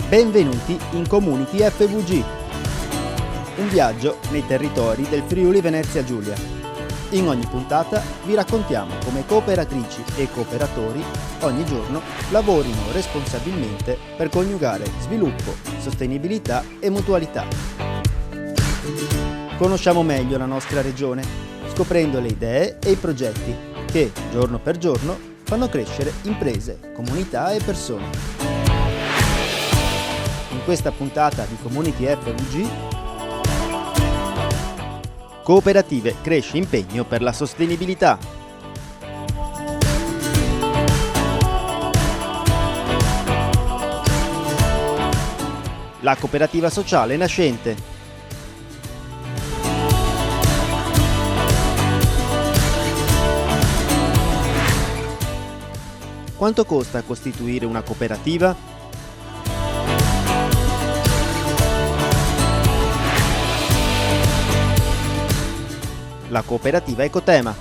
Benvenuti in Community FVG, un viaggio nei territori del Friuli Venezia Giulia. In ogni puntata vi raccontiamo come cooperatrici e cooperatori ogni giorno lavorino responsabilmente per coniugare sviluppo, sostenibilità e mutualità. Conosciamo meglio la nostra regione, scoprendo le idee e i progetti che, giorno per giorno, fanno crescere imprese, comunità e persone. In questa puntata di Community FVG, Cooperative cresce impegno per la sostenibilità. La cooperativa sociale nascente. Quanto costa costituire una cooperativa? La cooperativa Ecotema.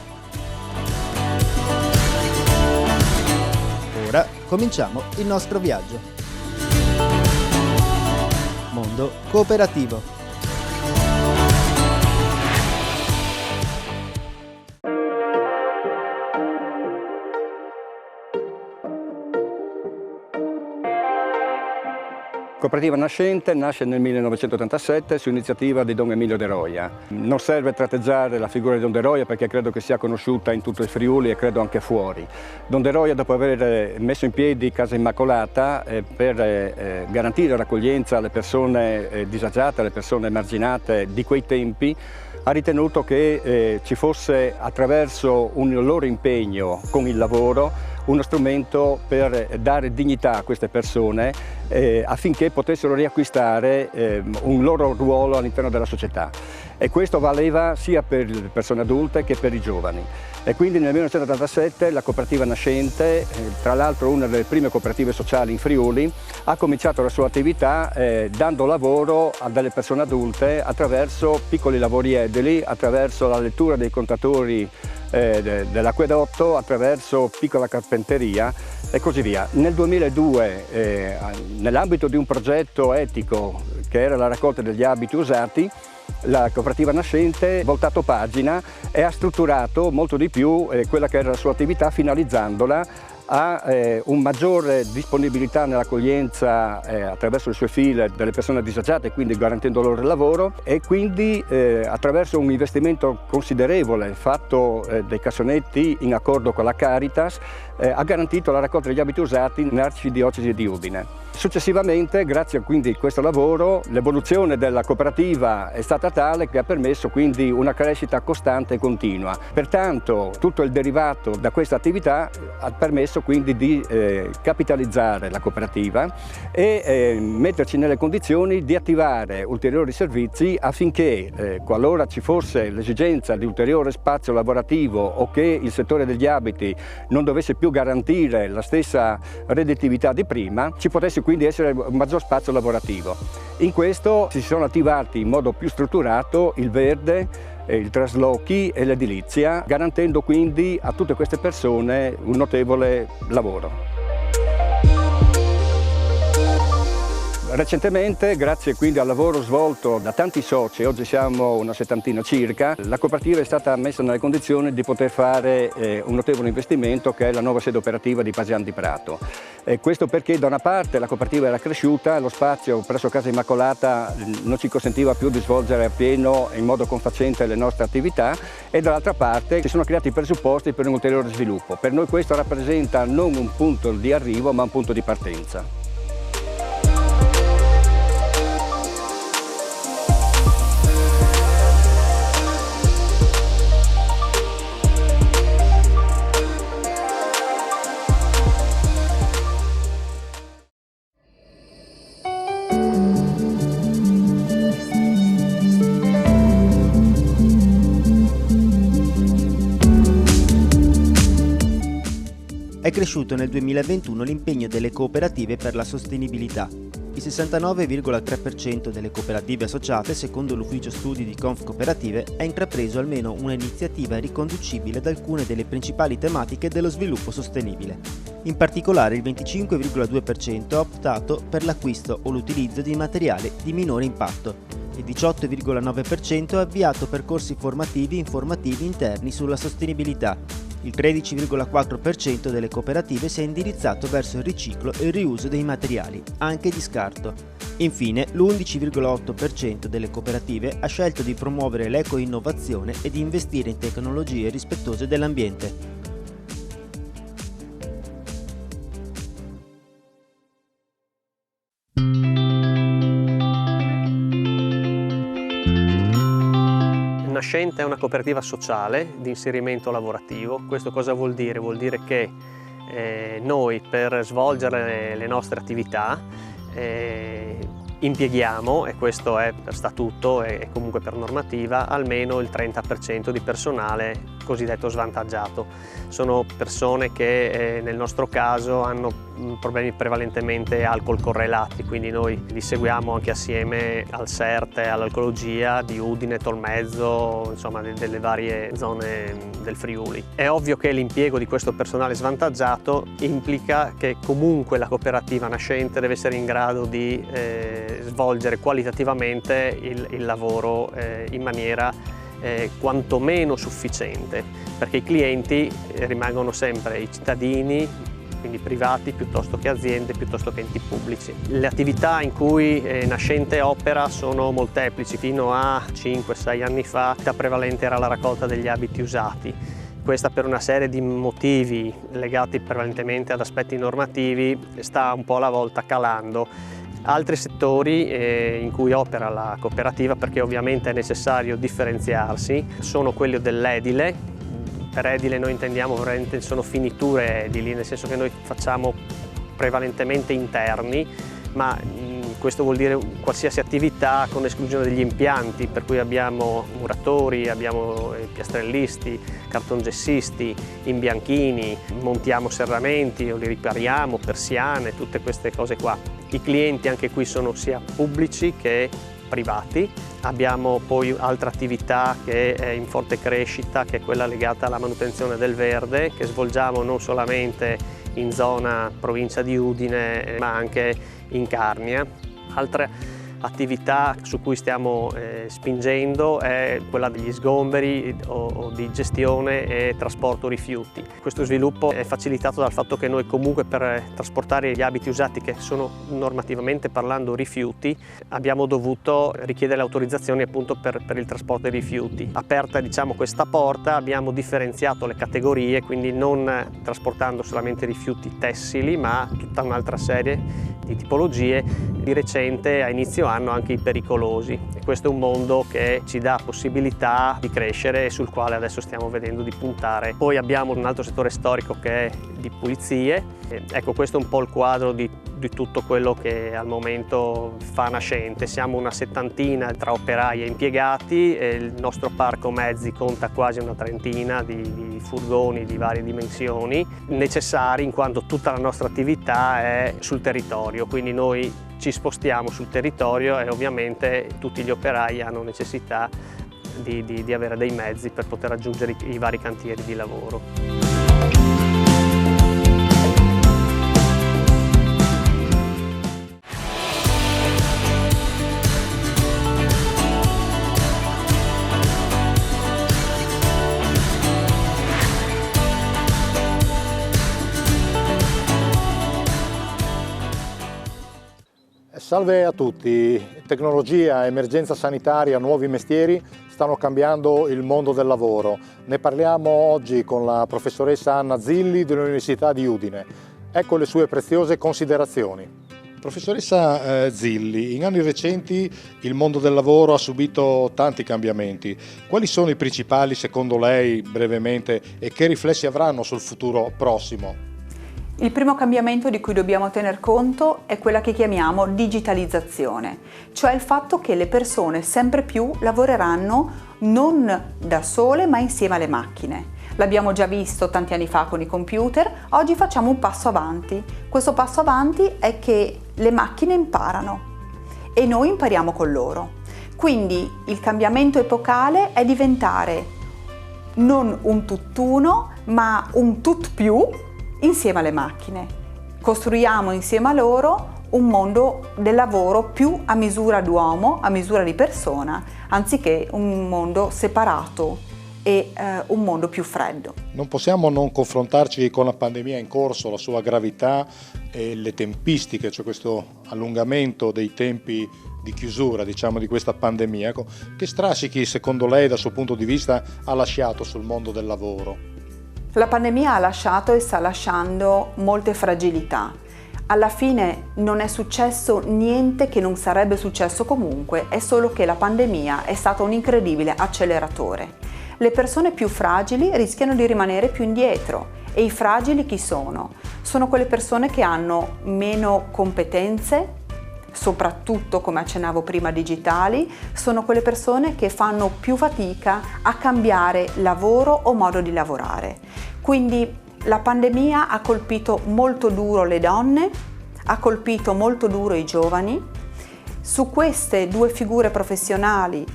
Ora cominciamo il nostro viaggio. Mondo cooperativo. Cooperativa Nascente nasce nel 1987 su iniziativa di Don Emilio De Roia. Non serve tratteggiare la figura di Don De Roia perché credo che sia conosciuta in tutto il Friuli e credo anche fuori. Don De Roia, dopo aver messo in piedi Casa Immacolata per garantire l'accoglienza alle persone disagiate, alle persone emarginate di quei tempi, ha ritenuto che ci fosse, attraverso un loro impegno con il lavoro, uno strumento per dare dignità a queste persone affinché potessero riacquistare un loro ruolo all'interno della società. E questo valeva sia per le persone adulte che per i giovani. E quindi nel 1987 la cooperativa Nascente, tra l'altro una delle prime cooperative sociali in Friuli, ha cominciato la sua attività dando lavoro a delle persone adulte attraverso piccoli lavori edili, attraverso la lettura dei contatori dell'acquedotto, attraverso piccola carpenteria e così via. Nel 2002, nell'ambito di un progetto etico che era la raccolta degli abiti usati, la cooperativa Nascente ha voltato pagina e ha strutturato molto di più quella che era la sua attività, finalizzandola a un maggiore disponibilità nell'accoglienza attraverso le sue file delle persone disagiate, quindi garantendo loro il lavoro, e quindi attraverso un investimento considerevole fatto dei cassonetti in accordo con la Caritas ha garantito la raccolta degli abiti usati nell'arcidiocesi di Udine. Successivamente, grazie quindi a questo lavoro, l'evoluzione della cooperativa è stata tale che ha permesso quindi una crescita costante e continua. Pertanto tutto il derivato da questa attività ha permesso quindi di capitalizzare la cooperativa e metterci nelle condizioni di attivare ulteriori servizi affinché qualora ci fosse l'esigenza di ulteriore spazio lavorativo o che il settore degli abiti non dovesse più garantire la stessa redditività di prima, ci potesse quindi essere un maggior spazio lavorativo. In questo si sono attivati in modo più strutturato il verde, il traslochi e l'edilizia, garantendo quindi a tutte queste persone un notevole lavoro. Recentemente, grazie quindi al lavoro svolto da tanti soci, oggi siamo una settantina circa, la cooperativa è stata messa nelle condizioni di poter fare un notevole investimento che è la nuova sede operativa di Pasian di Prato. Questo perché da una parte la cooperativa era cresciuta, lo spazio presso Casa Immacolata non ci consentiva più di svolgere appieno e in modo confacente le nostre attività, e dall'altra parte si sono creati i presupposti per un ulteriore sviluppo. Per noi questo rappresenta non un punto di arrivo ma un punto di partenza. È cresciuto nel 2021 l'impegno delle cooperative per la sostenibilità. Il 69,3% delle cooperative associate, secondo l'ufficio studi di Confcooperative, ha intrapreso almeno una iniziativa riconducibile ad alcune delle principali tematiche dello sviluppo sostenibile. In particolare il 25,2% ha optato per l'acquisto o l'utilizzo di materiali di minore impatto. Il 18,9% ha avviato percorsi formativi e informativi interni sulla sostenibilità. Il 13,4% delle cooperative si è indirizzato verso il riciclo e il riuso dei materiali, anche di scarto. Infine, l'11,8% delle cooperative ha scelto di promuovere l'eco-innovazione e di investire in tecnologie rispettose dell'ambiente. Nascente è una cooperativa sociale di inserimento lavorativo. Questo cosa vuol dire? Vuol dire che noi per svolgere le nostre attività impieghiamo, e questo è per statuto e comunque per normativa, almeno il 30% di personale cosiddetto svantaggiato. Sono persone che nel nostro caso hanno problemi prevalentemente alcol correlati, quindi noi li seguiamo anche assieme al CERT e all'alcologia di Udine, Tolmezzo, insomma delle varie zone del Friuli. È ovvio che l'impiego di questo personale svantaggiato implica che comunque la cooperativa nascente deve essere in grado di svolgere qualitativamente il lavoro in maniera quantomeno sufficiente, perché i clienti rimangono sempre i cittadini, quindi privati piuttosto che aziende, piuttosto che enti pubblici. Le attività in cui Nascente opera sono molteplici. Fino a 5-6 anni fa l'attività prevalente era la raccolta degli abiti usati. Questa, per una serie di motivi legati prevalentemente ad aspetti normativi, sta un po' alla volta calando. Altri settori in cui opera la cooperativa, perché ovviamente è necessario differenziarsi, sono quelli dell'edile. Per edile noi intendiamo veramente sono finiture edili, nel senso che noi facciamo prevalentemente interni, ma questo vuol dire qualsiasi attività con esclusione degli impianti, per cui abbiamo muratori, abbiamo piastrellisti, cartongessisti, imbianchini, montiamo serramenti o li ripariamo, persiane, tutte queste cose qua. I clienti anche qui sono sia pubblici che privati. Abbiamo poi altra attività che è in forte crescita, che è quella legata alla manutenzione del verde, che svolgiamo non solamente in zona provincia di Udine, ma anche in Carnia. Altre attività su cui stiamo spingendo è quella degli sgomberi o di gestione e trasporto rifiuti. Questo sviluppo è facilitato dal fatto che noi comunque per trasportare gli abiti usati, che sono normativamente parlando rifiuti, abbiamo dovuto richiedere le autorizzazioni appunto per il trasporto dei rifiuti. Aperta questa porta, abbiamo differenziato le categorie, quindi non trasportando solamente rifiuti tessili, ma tutta un'altra serie di tipologie. Di recente, a inizio anno, anche i pericolosi, e questo è un mondo che ci dà possibilità di crescere e sul quale adesso stiamo vedendo di puntare. Poi abbiamo un altro settore storico che è di pulizie. Ecco, questo è un po' il quadro di tutto quello che al momento fa Nascente. Siamo una settantina tra operai e impiegati e il nostro parco mezzi conta quasi una trentina di furgoni di varie dimensioni, necessari in quanto tutta la nostra attività è sul territorio, quindi noi ci spostiamo sul territorio e ovviamente tutti gli operai hanno necessità di avere dei mezzi per poter raggiungere i vari cantieri di lavoro. Salve a tutti, tecnologia, emergenza sanitaria, nuovi mestieri stanno cambiando il mondo del lavoro. Ne parliamo oggi con la professoressa Anna Zilli dell'Università di Udine. Ecco le sue preziose considerazioni. Professoressa Zilli, in anni recenti il mondo del lavoro ha subito tanti cambiamenti. Quali sono i principali secondo lei, brevemente, e che riflessi avranno sul futuro prossimo? Il primo cambiamento di cui dobbiamo tener conto è quella che chiamiamo digitalizzazione, cioè il fatto che le persone sempre più lavoreranno non da sole ma insieme alle macchine. L'abbiamo già visto tanti anni fa con i computer, oggi facciamo un passo avanti. Questo passo avanti è che le macchine imparano e noi impariamo con loro. Quindi il cambiamento epocale è diventare non un tutt'uno, ma un tutt'più insieme alle macchine. Costruiamo insieme a loro un mondo del lavoro più a misura d'uomo, a misura di persona, anziché un mondo separato e un mondo più freddo. Non possiamo non confrontarci con la pandemia in corso, la sua gravità e le tempistiche, cioè questo allungamento dei tempi di chiusura, diciamo, di questa pandemia. Ecco, che strascichi secondo lei dal suo punto di vista ha lasciato sul mondo del lavoro? La pandemia ha lasciato e sta lasciando molte fragilità. Alla fine non è successo niente che non sarebbe successo comunque, è solo che la pandemia è stato un incredibile acceleratore. Le persone più fragili rischiano di rimanere più indietro. E i fragili chi sono? Sono quelle persone che hanno meno competenze, soprattutto, come accennavo prima, digitali, sono quelle persone che fanno più fatica a cambiare lavoro o modo di lavorare. Quindi la pandemia ha colpito molto duro le donne, ha colpito molto duro i giovani. Su queste due figure professionali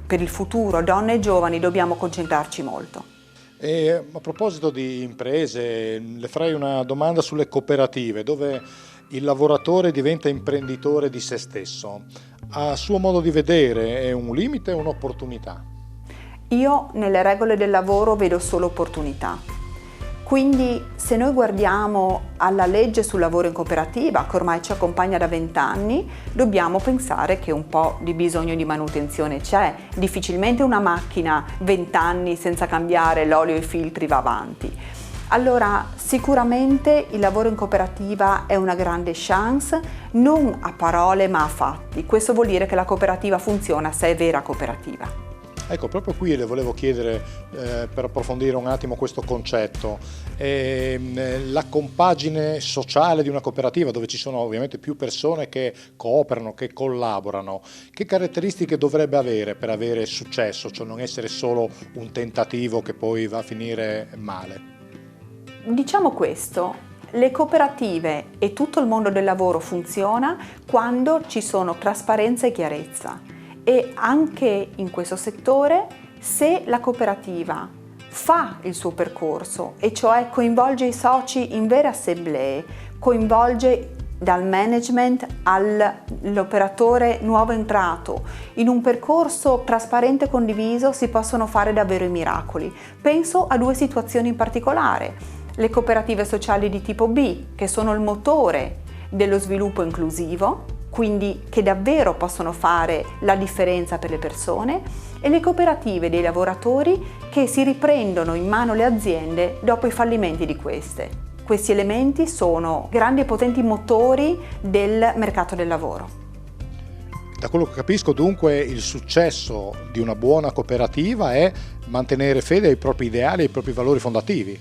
per il futuro, donne e giovani, dobbiamo concentrarci molto. E a proposito di imprese, le farei una domanda sulle cooperative, dove il lavoratore diventa imprenditore di se stesso. A suo modo di vedere è un limite o un'opportunità? Io nelle regole del lavoro vedo solo opportunità. Quindi se noi guardiamo alla legge sul lavoro in cooperativa, che ormai ci accompagna da 20 anni, dobbiamo pensare che un po' di bisogno di manutenzione c'è. Difficilmente una macchina 20 anni senza cambiare l'olio e i filtri va avanti. Allora sicuramente il lavoro in cooperativa è una grande chance, non a parole ma a fatti. Questo vuol dire che la cooperativa funziona se è vera cooperativa. Ecco, proprio qui le volevo chiedere, per approfondire un attimo questo concetto, la compagine sociale di una cooperativa, dove ci sono ovviamente più persone che cooperano, che collaborano, che caratteristiche dovrebbe avere per avere successo, cioè non essere solo un tentativo che poi va a finire male? Diciamo questo, le cooperative e tutto il mondo del lavoro funziona quando ci sono trasparenza e chiarezza. E anche in questo settore, se la cooperativa fa il suo percorso, e cioè coinvolge i soci in vere assemblee, coinvolge dal management all'operatore nuovo entrato, in un percorso trasparente e condiviso si possono fare davvero i miracoli. Penso a due situazioni in particolare: le cooperative sociali di tipo B, che sono il motore dello sviluppo inclusivo, quindi che davvero possono fare la differenza per le persone, e le cooperative dei lavoratori che si riprendono in mano le aziende dopo i fallimenti di queste. Questi elementi sono grandi e potenti motori del mercato del lavoro. Da quello che capisco, dunque, il successo di una buona cooperativa è mantenere fede ai propri ideali e ai propri valori fondativi.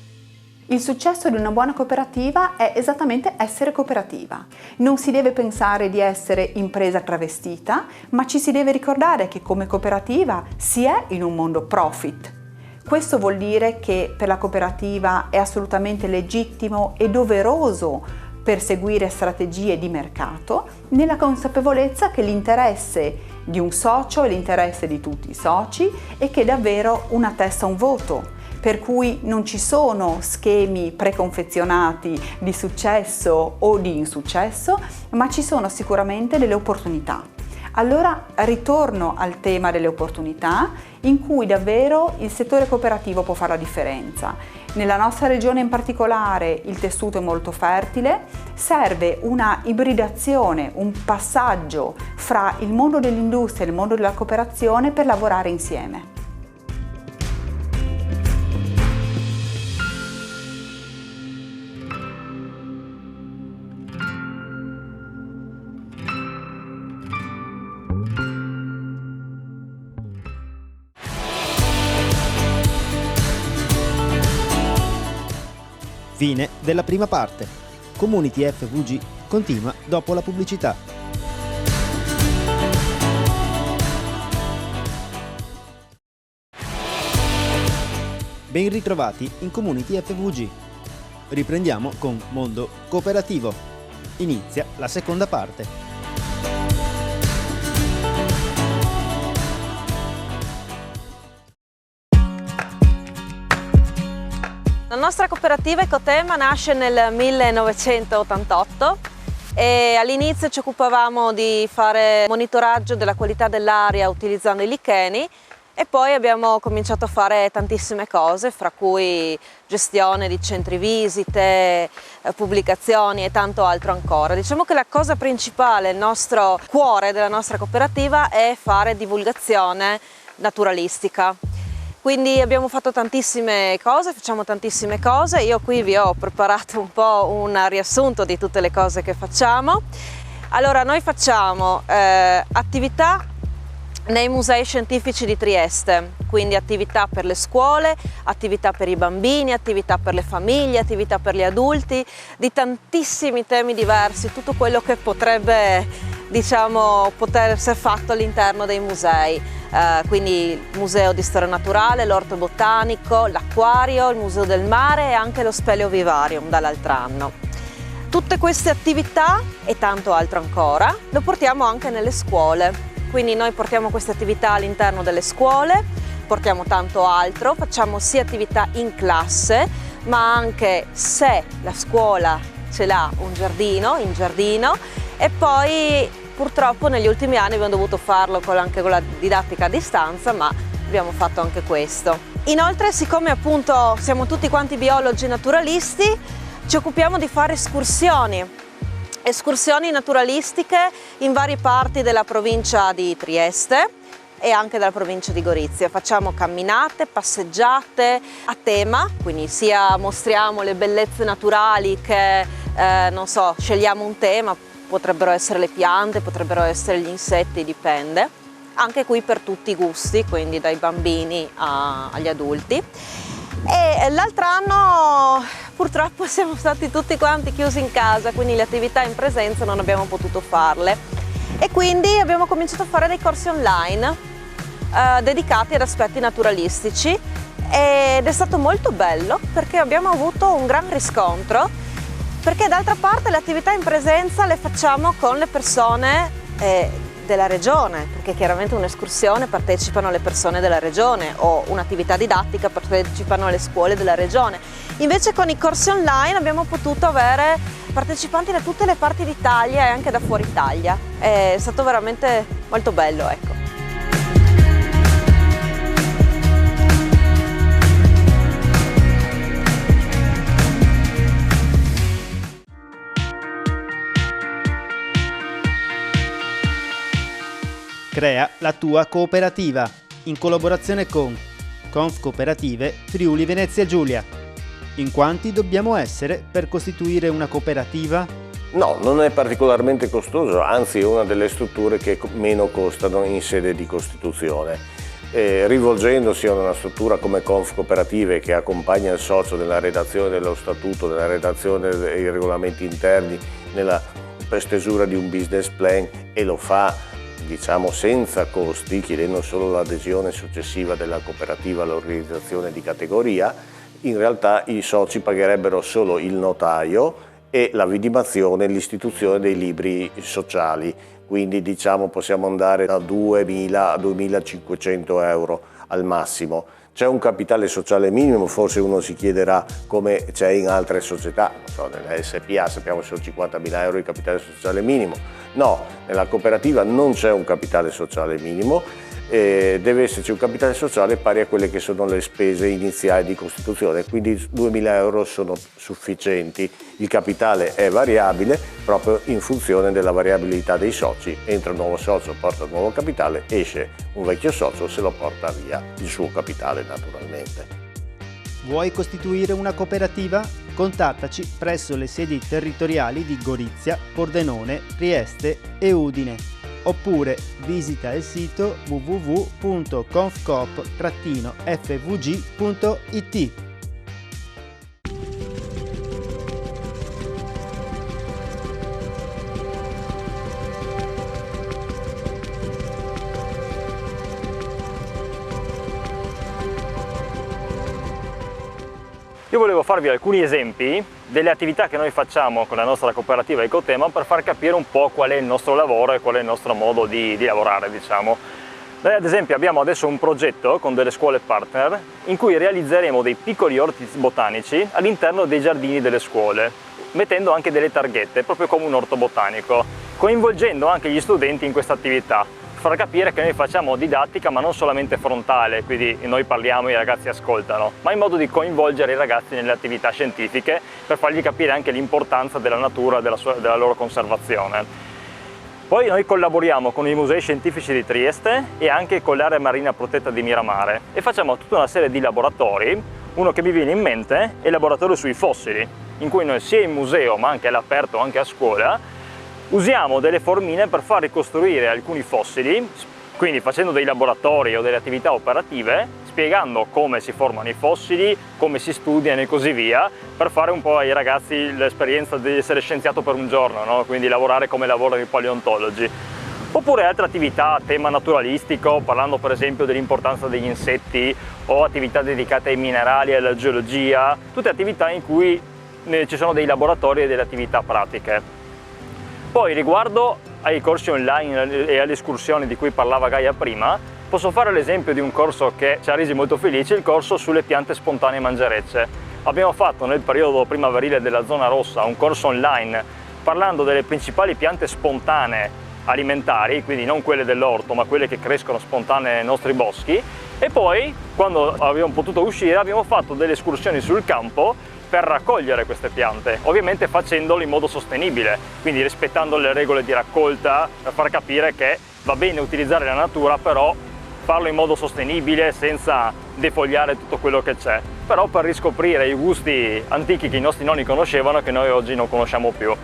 Il successo di una buona cooperativa è esattamente essere cooperativa. Non si deve pensare di essere impresa travestita, ma ci si deve ricordare che come cooperativa si è in un mondo profit. Questo vuol dire che per la cooperativa è assolutamente legittimo e doveroso perseguire strategie di mercato, nella consapevolezza che l'interesse di un socio è l'interesse di tutti i soci e che è davvero una testa un voto. Per cui non ci sono schemi preconfezionati di successo o di insuccesso, ma ci sono sicuramente delle opportunità. Allora ritorno al tema delle opportunità, in cui davvero il settore cooperativo può fare la differenza. Nella nostra regione in particolare il tessuto è molto fertile, serve una ibridazione, un passaggio fra il mondo dell'industria e il mondo della cooperazione per lavorare insieme. Fine della prima parte. Community FVG continua dopo la pubblicità. Ben ritrovati in Community FVG. Riprendiamo con Mondo Cooperativo. Inizia la seconda parte. La nostra cooperativa Ecotema nasce nel 1988 e all'inizio ci occupavamo di fare monitoraggio della qualità dell'aria utilizzando i licheni e poi abbiamo cominciato a fare tantissime cose, fra cui gestione di centri visite, pubblicazioni e tanto altro ancora. Diciamo che la cosa principale, il nostro cuore della nostra cooperativa è fare divulgazione naturalistica. Quindi abbiamo fatto tantissime cose, facciamo tantissime cose. Io qui vi ho preparato un po' un riassunto di tutte le cose che facciamo. Allora, noi facciamo attività nei musei scientifici di Trieste, quindi attività per le scuole, attività per i bambini, attività per le famiglie, attività per gli adulti, di tantissimi temi diversi, tutto quello che potrebbe, diciamo, poter essere fatto all'interno dei musei. Quindi il Museo di Storia Naturale, l'Orto Botanico, l'Acquario, il Museo del Mare e anche lo Speleovivarium dall'altro anno. Tutte queste attività e tanto altro ancora lo portiamo anche nelle scuole, quindi noi portiamo queste attività all'interno delle scuole, portiamo tanto altro, facciamo sia attività in classe ma anche se la scuola ce l'ha un giardino, in giardino, e poi purtroppo negli ultimi anni abbiamo dovuto farlo anche con la didattica a distanza, ma abbiamo fatto anche questo. Inoltre, siccome appunto siamo tutti quanti biologi naturalisti, ci occupiamo di fare escursioni naturalistiche in varie parti della provincia di Trieste e anche della provincia di Gorizia. Facciamo camminate, passeggiate a tema, quindi sia mostriamo le bellezze naturali che, non so, scegliamo un tema. Potrebbero essere le piante, potrebbero essere gli insetti, dipende. Anche qui per tutti i gusti, quindi dai bambini agli adulti. E l'altro anno purtroppo siamo stati tutti quanti chiusi in casa, quindi le attività in presenza non abbiamo potuto farle. E quindi abbiamo cominciato a fare dei corsi online dedicati ad aspetti naturalistici ed è stato molto bello perché abbiamo avuto un gran riscontro. Perché d'altra parte le attività in presenza le facciamo con le persone della regione, perché chiaramente un'escursione partecipano le persone della regione o un'attività didattica partecipano le scuole della regione. Invece con i corsi online abbiamo potuto avere partecipanti da tutte le parti d'Italia e anche da fuori Italia. È stato veramente molto bello, ecco. Crea la tua cooperativa in collaborazione con Confcooperative Friuli Venezia Giulia. In quanti dobbiamo essere per costituire una cooperativa? No, non è particolarmente costoso, anzi è una delle strutture che meno costano in sede di costituzione. Rivolgendosi a una struttura come Confcooperative che accompagna il socio nella redazione dello statuto, nella redazione dei regolamenti interni, nella stesura di un business plan e lo fa diciamo senza costi, chiedendo solo l'adesione successiva della cooperativa all'organizzazione di categoria, in realtà i soci pagherebbero solo il notaio e la vidimazione e l'istituzione dei libri sociali, quindi diciamo possiamo andare da 2.000 a 2.500 euro al massimo. C'è un capitale sociale minimo, forse uno si chiederà come c'è in altre società, non so, nella SPA sappiamo che sono 50.000 euro il capitale sociale minimo. No, nella cooperativa non c'è un capitale sociale minimo, deve esserci un capitale sociale pari a quelle che sono le spese iniziali di costituzione, quindi 2.000 euro sono sufficienti. Il capitale è variabile proprio in funzione della variabilità dei soci. Entra un nuovo socio, porta un nuovo capitale, esce un vecchio socio, se lo porta via il suo capitale naturalmente. Vuoi costituire una cooperativa? Contattaci presso le sedi territoriali di Gorizia, Pordenone, Trieste e Udine, oppure visita il sito www.confcoop-fvg.it. Io volevo farvi alcuni esempi delle attività che noi facciamo con la nostra cooperativa Ecotema per far capire un po' qual è il nostro lavoro e qual è il nostro modo di lavorare, diciamo. Noi ad esempio abbiamo adesso un progetto con delle scuole partner in cui realizzeremo dei piccoli orti botanici all'interno dei giardini delle scuole, mettendo anche delle targhette, proprio come un orto botanico, coinvolgendo anche gli studenti in questa attività. Far capire che noi facciamo didattica ma non solamente frontale, quindi noi parliamo e i ragazzi ascoltano, ma in modo di coinvolgere i ragazzi nelle attività scientifiche per fargli capire anche l'importanza della natura e della loro conservazione. Poi noi collaboriamo con i musei scientifici di Trieste e anche con l'area marina protetta di Miramare e facciamo tutta una serie di laboratori. Uno che mi viene in mente è il laboratorio sui fossili, in cui noi sia in museo ma anche all'aperto, anche a scuola, usiamo delle formine per far ricostruire alcuni fossili, quindi facendo dei laboratori o delle attività operative, spiegando come si formano i fossili, come si studiano e così via, per fare un po' ai ragazzi l'esperienza di essere scienziato per un giorno, no? Quindi lavorare come lavorano i paleontologi. Oppure altre attività a tema naturalistico, parlando per esempio dell'importanza degli insetti o attività dedicate ai minerali e alla geologia, tutte attività in cui ci sono dei laboratori e delle attività pratiche. Poi riguardo ai corsi online e alle escursioni di cui parlava Gaia prima, posso fare l'esempio di un corso che ci ha resi molto felici, il corso sulle piante spontanee mangerecce. Abbiamo fatto nel periodo primaverile della zona rossa un corso online parlando delle principali piante spontanee alimentari, quindi non quelle dell'orto ma quelle che crescono spontanee nei nostri boschi, e poi quando abbiamo potuto uscire abbiamo fatto delle escursioni sul campo per raccogliere queste piante, ovviamente facendolo in modo sostenibile, quindi rispettando le regole di raccolta, per far capire che va bene utilizzare la natura, però farlo in modo sostenibile senza defogliare tutto quello che c'è, però per riscoprire i gusti antichi che i nostri nonni conoscevano e che noi oggi non conosciamo più.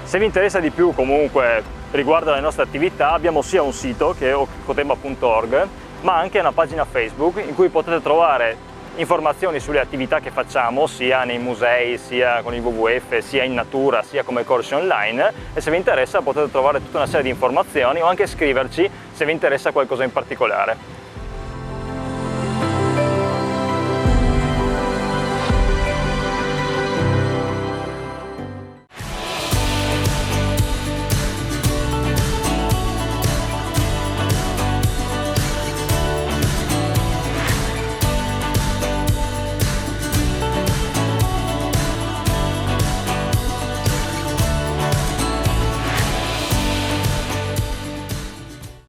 Se vi interessa di più comunque riguardo alle nostre attività, abbiamo sia un sito che è ecotema.org, ma anche una pagina Facebook in cui potete trovare informazioni sulle attività che facciamo sia nei musei, sia con il WWF, sia in natura, sia come corsi online, e se vi interessa potete trovare tutta una serie di informazioni o anche scriverci se vi interessa qualcosa in particolare.